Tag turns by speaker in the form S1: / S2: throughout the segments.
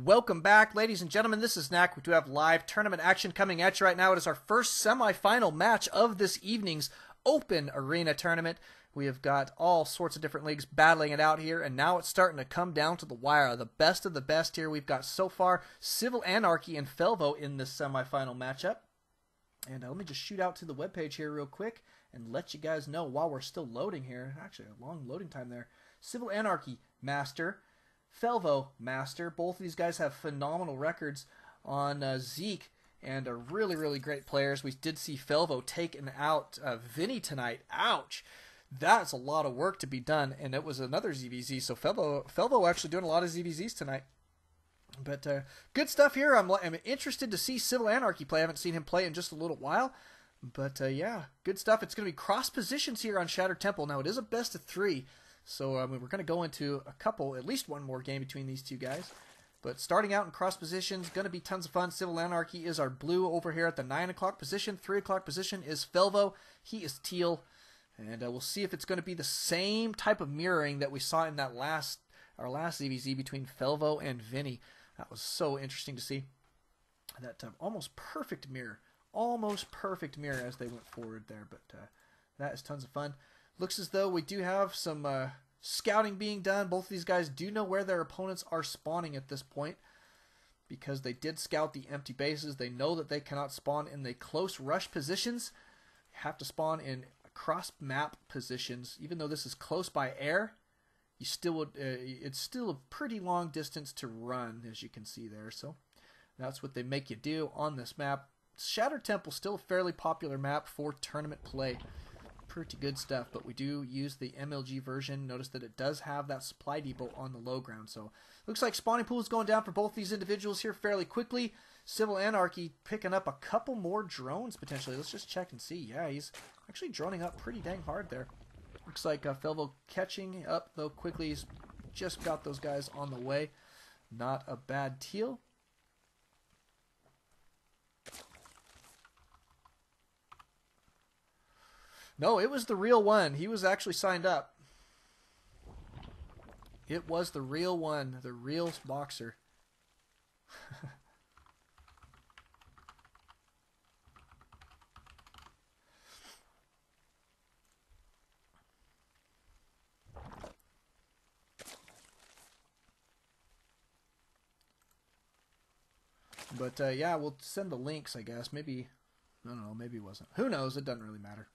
S1: Welcome back, ladies and gentlemen. This is Knack. We do have live tournament action coming at you right now. It is our first semifinal match of this evening's Open Arena tournament. We have got all sorts of different leagues battling it out here, and now it's starting to come down to the wire. The best of the best here. We've got so far CivilAnarchy and Felvo in this semifinal matchup. And let me just shoot out to the webpage here real quick and let you guys know while we're still loading here. Actually, a long loading time there. CivilAnarchy Master, Felvo Master. Both of these guys have phenomenal records on Zeke and are really, really great players. We did see Felvo taking out Vinny tonight. Ouch! That's a lot of work to be done, and it was another ZvZ. So Felvo actually doing a lot of ZvZs tonight. But good stuff here. I'm interested to see CivilAnarchy play. I haven't seen him play in just a little while. But yeah, good stuff. It's going to be cross positions here on Shattered Temple. Now, it is a best of 3. So we're going to go into at least one more game between these two guys. But starting out in cross positions, going to be tons of fun. CivilAnarchy is our blue over here at the 9 o'clock position. 3 o'clock position is Felvo. He is teal. And we'll see if it's going to be the same type of mirroring that we saw in that our last ZvZ between Felvo and Vinny. That was so interesting to see. That almost perfect mirror. Almost perfect mirror as they went forward there. But that is tons of fun. Looks as though we do have some scouting being done. Both of these guys do know where their opponents are spawning at this point, because they did scout the empty bases. They know that they cannot spawn in the close rush positions. You have to spawn in cross map positions. Even though this is close by air, you still would. It's still a pretty long distance to run, as you can see there. So that's what they make you do on this map. Shattered Temple, still a fairly popular map for tournament play. Pretty good stuff, but we do use the MLG version. Notice that it does have that supply depot on the low ground. So looks like spawning pool is going down for both these individuals here fairly quickly. CivilAnarchy picking up a couple more drones potentially. Let's just check and see. Yeah, he's actually droning up pretty dang hard there. Looks like Felvo catching up though quickly. He's just got those guys on the way. Not a bad teal. No, it was the real one. He was actually signed up. It was the real one, the real boxer. But yeah, we'll send the links, I guess. Maybe, I don't know, maybe it wasn't. Who knows? It doesn't really matter.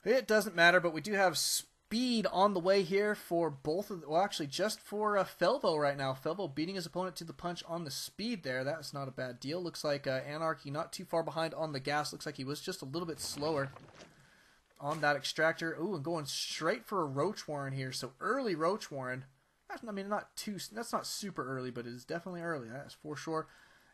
S1: It doesn't matter, but we do have speed on the way here for both of well, actually, just for Felvo right now. Felvo beating his opponent to the punch on the speed there. That's not a bad deal. Looks like Anarchy not too far behind on the gas. Looks like he was just a little bit slower on that extractor. Ooh, and going straight for a Roach Warren here. So early Roach Warren. I mean, that's not super early, but it is definitely early. That's for sure.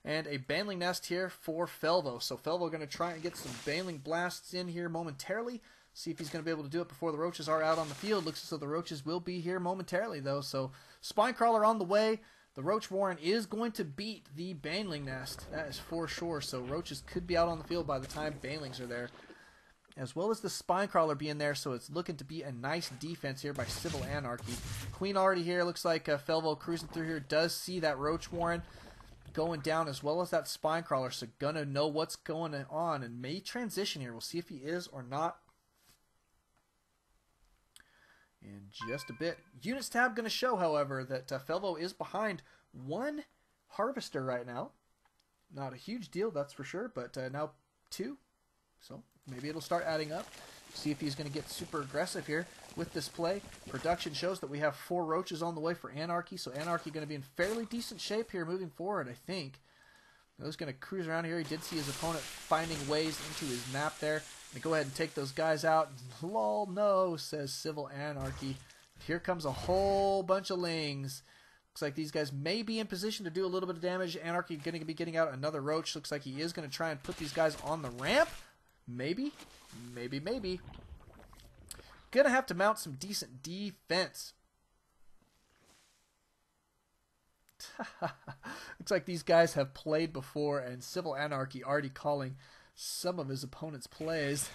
S1: And a Baneling Nest here for Felvo. So Felvo going to try and get some Baneling Blasts in here momentarily. See if he's going to be able to do it before the Roaches are out on the field. Looks as though the Roaches will be here momentarily, though. So Spinecrawler on the way. The Roach Warren is going to beat the Baneling Nest. That is for sure. So Roaches could be out on the field by the time Banelings are there, as well as the Spinecrawler being there. So it's looking to be a nice defense here by CivilAnarchy. Queen already here. Looks like Felvo cruising through here does see that Roach Warren going down, as well as that Spinecrawler. So gonna know what's going on and may transition here. We'll see if he is or not in just a bit. Units tab going to show, however, that Felvo is behind one Harvester right now. Not a huge deal, that's for sure, but now 2. So maybe it'll start adding up. See if he's going to get super aggressive here with this play. Production shows that we have 4 Roaches on the way for Anarchy, so Anarchy going to be in fairly decent shape here moving forward, I think. He's going to cruise around here. He did see his opponent finding ways into his map there. And go ahead and take those guys out. Lol, no, says CivilAnarchy. Here comes a whole bunch of Lings. Looks like these guys may be in position to do a little bit of damage. Anarchy going to be getting out another Roach. Looks like he is going to try and put these guys on the ramp. Maybe. Maybe, maybe. Going to have to mount some decent defense. Looks like these guys have played before, and CivilAnarchy already calling some of his opponent's plays.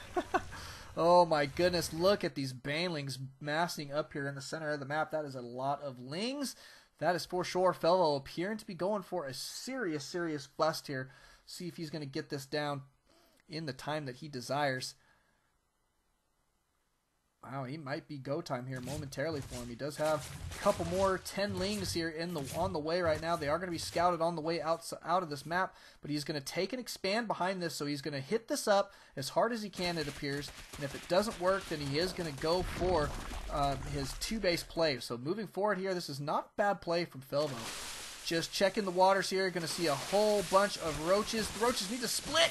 S1: Oh my goodness, look at these Banelings massing up here in the center of the map. That is a lot of Lings. That is for sure. Felvo appearing to be going for a serious bust here. See if he's going to get this down in the time that he desires. Wow, he might be go time here momentarily for him. He does have a couple more 10 lings here on the way right now. They are going to be scouted on the way out of this map, but he's going to take and expand behind this, so he's going to hit this up as hard as he can, it appears. And if it doesn't work, then he is going to go for his 2-base play. So moving forward here, this is not a bad play from Felvo. Just checking the waters here. You're going to see a whole bunch of roaches. The roaches need to split.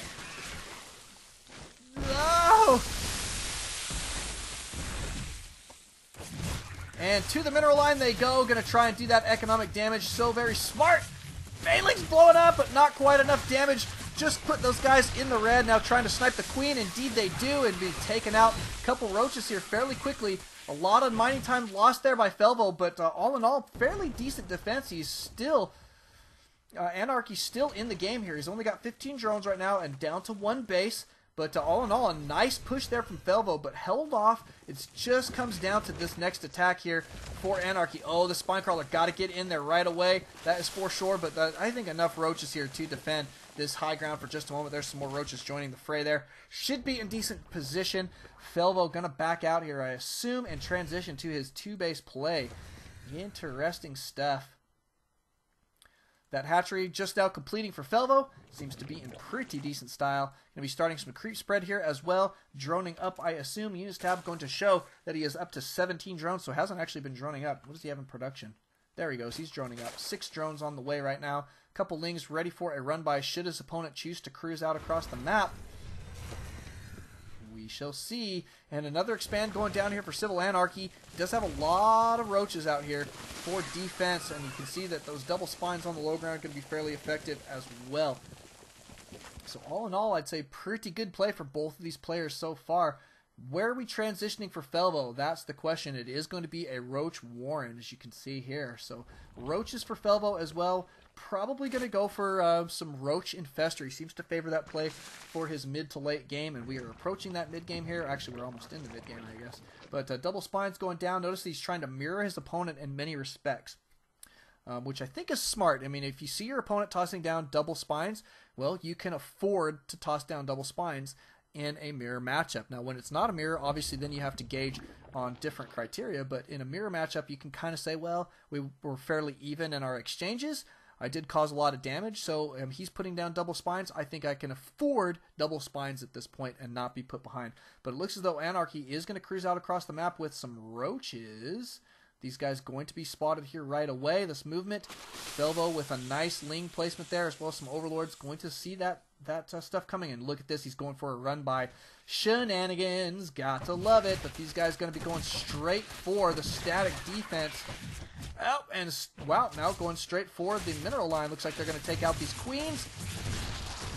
S1: No! And to the mineral line they go. Going to try and do that economic damage. So very smart. Failing's blowing up, but not quite enough damage. Just put those guys in the red. Now trying to snipe the queen. Indeed they do, and be taken out. A couple roaches here fairly quickly. A lot of mining time lost there by Felvo, but all in all, fairly decent defense. He's still... Anarchy's still in the game here. He's only got 15 drones right now and down to 1 base. But all in all, a nice push there from Felvo, but held off. It just comes down to this next attack here for Anarchy. Oh, the Spinecrawler got to get in there right away. That is for sure, but I think enough roaches here to defend this high ground for just a moment. There's some more roaches joining the fray there. Should be in decent position. Felvo going to back out here, I assume, and transition to his 2-base play. Interesting stuff. That hatchery just now completing for Felvo. Seems to be in pretty decent style. Going to be starting some creep spread here as well. Droning up, I assume. Units tab going to show that he is up to 17 drones, so hasn't actually been droning up. What does he have in production? There he goes. He's droning up. 6 drones on the way right now. A couple lings ready for a run by should his opponent choose to cruise out across the map. We shall see. And another expand going down here for CivilAnarchy. He does have a lot of roaches out here for defense, and you can see that those double spines on the low ground are going to be fairly effective as well. So all in all, I'd say pretty good play for both of these players so far. Where are we transitioning for Felvo? That's the question. It is going to be a roach warren, as you can see here. So roaches for Felvo as well. Probably going to go for some roach infester. He seems to favor that play for his mid to late game, and we are approaching that mid game here. Actually, we're almost in the mid game, I guess. But double spines going down. Notice he's trying to mirror his opponent in many respects, which I think is smart. I mean, if you see your opponent tossing down double spines, well, you can afford to toss down double spines in a mirror matchup. Now, when it's not a mirror, obviously then you have to gauge on different criteria, but in a mirror matchup, you can kind of say, well, we were fairly even in our exchanges. I did cause a lot of damage, so he's putting down double spines. I think I can afford double spines at this point and not be put behind. But it looks as though Anarchy is going to cruise out across the map with some roaches. These guys going to be spotted here right away. This movement, Felvo with a nice ling placement there, as well as some overlords going to see that stuff coming in. Look at this. He's going for a run by shenanigans. Got to love it. But these guys going to be going straight for the static defense. Oh, and wow, now going straight for the mineral line. Looks like they're going to take out these queens.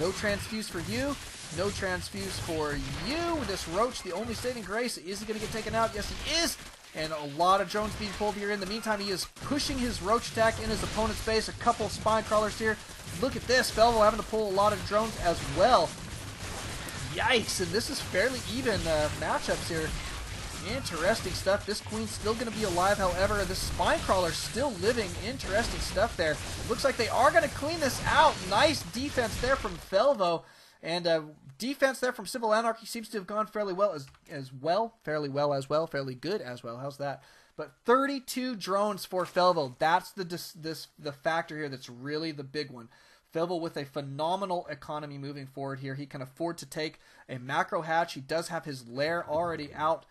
S1: No transfuse for you. No transfuse for you. This roach, the only saving grace. Is he going to get taken out? Yes, he is. And a lot of drones being pulled here. In the meantime, he is pushing his roach attack in his opponent's base. A couple spine crawlers here. Look at this. Felvo having to pull a lot of drones as well. Yikes. And this is fairly even matchups here. Interesting stuff. This queen's still going to be alive, however. This spine crawler still living. Interesting stuff there. Looks like they are going to clean this out. Nice defense there from Felvo. And defense there from CivilAnarchy seems to have gone fairly well as well. Fairly well as well. Fairly good as well. How's that? But 32 drones for Felvo. That's the factor here that's really the big one. Felvo with a phenomenal economy moving forward here. He can afford to take a macro hatch. He does have his lair already out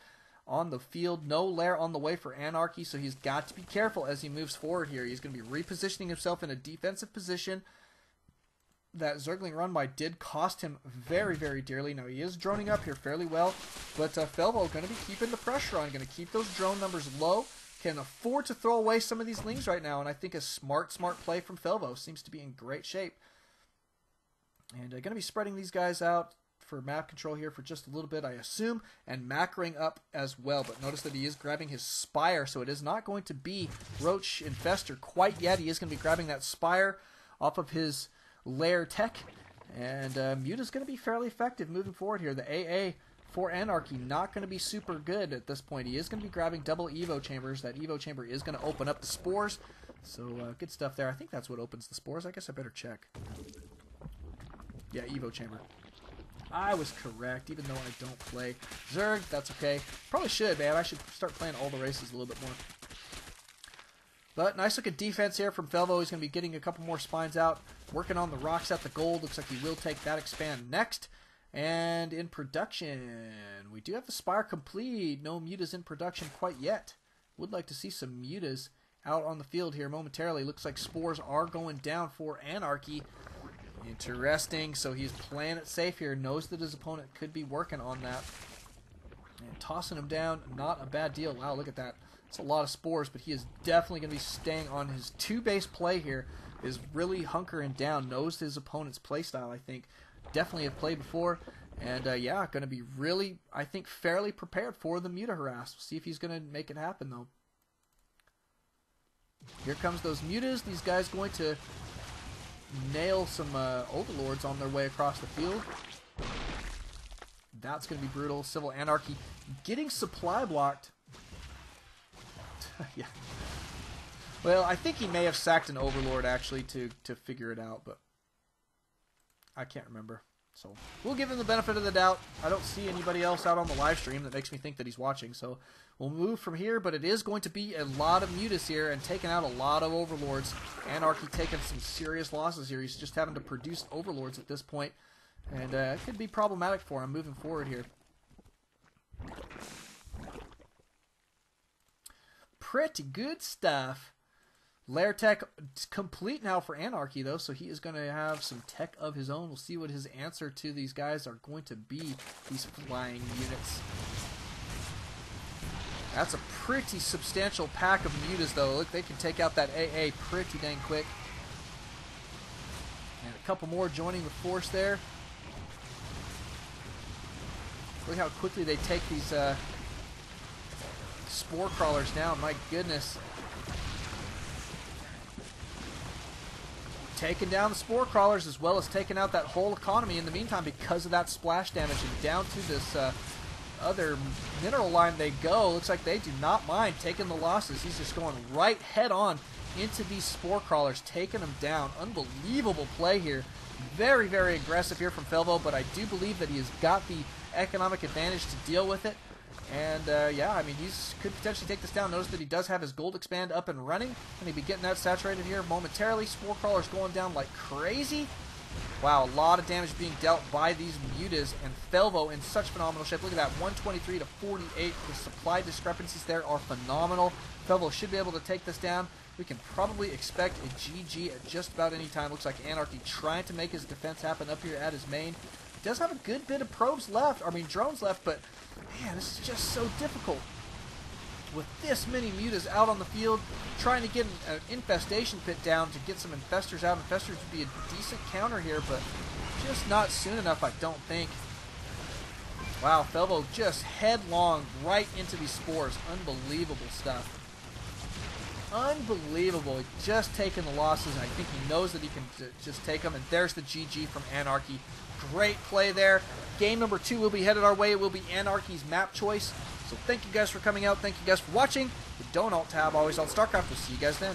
S1: on the field. No lair on the way for Anarchy, so he's got to be careful as he moves forward here. He's going to be repositioning himself in a defensive position. That Zergling run by did cost him very, very dearly. Now, he is droning up here fairly well, but Felvo going to be keeping the pressure on, going to keep those drone numbers low, can afford to throw away some of these lings right now, and I think a smart play from Felvo. Seems to be in great shape. And going to be spreading these guys out for map control here for just a little bit, I assume, and macroing up as well. But notice that he is grabbing his spire, so it is not going to be Roach Infester quite yet. He is going to be grabbing that spire off of his lair tech, and Muta's going to be fairly effective moving forward here. The AA for Anarchy not going to be super good at this point. He is going to be grabbing double Evo chambers. That Evo chamber is going to open up the spores. So good stuff there. I think that's what opens the spores. I guess I better check. Yeah, Evo Chamber. I was correct, even though I don't play Zerg. That's okay. Probably should, man. I should start playing all the races a little bit more. But nice looking defense here from Felvo. He's going to be getting a couple more spines out. Working on the rocks at the gold. Looks like he will take that expand next. And in production, we do have the Spire complete. No mutas in production quite yet. Would like to see some mutas out on the field here momentarily. Looks like spores are going down for Anarchy. Interesting. So he's playing it safe here. Knows that his opponent could be working on that. And tossing him down, not a bad deal. Wow, look at that. It's a lot of spores, but he is definitely going to be staying on his 2-base play here. Is really hunkering down. Knows his opponent's playstyle, I think. Definitely have played before. And yeah, going to be really, I think, fairly prepared for the muta harass. We'll see if he's going to make it happen, though. Here comes those mutas. These guys going to nail some overlords on their way across the field. That's going to be brutal. CivilAnarchy getting supply blocked. Yeah. Well, I think he may have sacked an overlord actually to figure it out, but I can't remember. So we'll give him the benefit of the doubt. I don't see anybody else out on the live stream that makes me think that he's watching. So we'll move from here, but it is going to be a lot of mutas here and taking out a lot of overlords. Anarchy taking some serious losses here. He's just having to produce overlords at this point, and it could be problematic for him moving forward here. Pretty good stuff. Lair tech complete now for Anarchy, though, so he is going to have some tech of his own. We'll see what his answer to these guys are going to be, these flying units. That's a pretty substantial pack of mutas, though. Look, they can take out that AA pretty dang quick. And a couple more joining the force there. Look how quickly they take these spore crawlers down. My goodness. Taking down the spore crawlers as well as taking out that whole economy in the meantime because of that splash damage. And down to this other mineral line they go. Looks like they do not mind taking the losses. He's just going right head on into these spore crawlers, taking them down. Unbelievable play here. Very, very aggressive here from Felvo, but I do believe that he has got the economic advantage to deal with it. And yeah, I mean, he could potentially take this down. Notice that he does have his gold expand up and running, and he'll be getting that saturated here momentarily. Spore crawlers going down like crazy. Wow, a lot of damage being dealt by these mutas, and Felvo in such phenomenal shape. Look at that, 123 to 48. The supply discrepancies there are phenomenal. Felvo should be able to take this down. We can probably expect a GG at just about any time. Looks like Anarchy trying to make his defense happen up here at his main. He does have a good bit of probes left, drones left, but man, this is just so difficult. With this many mutas out on the field, trying to get an infestation pit down to get some infestors out. Infestors would be a decent counter here, but just not soon enough, I don't think. Wow, Felvo just headlong right into these spores. Unbelievable stuff. Unbelievable. Just taking the losses, and I think he knows that he can just take them, and there's the GG from Anarchy. Great play there. Game number 2 will be headed our way. It will be Anarchy's map choice. So thank you guys for coming out. Thank you guys for watching. The Don't Alt tab always on StarCraft. We'll see you guys then.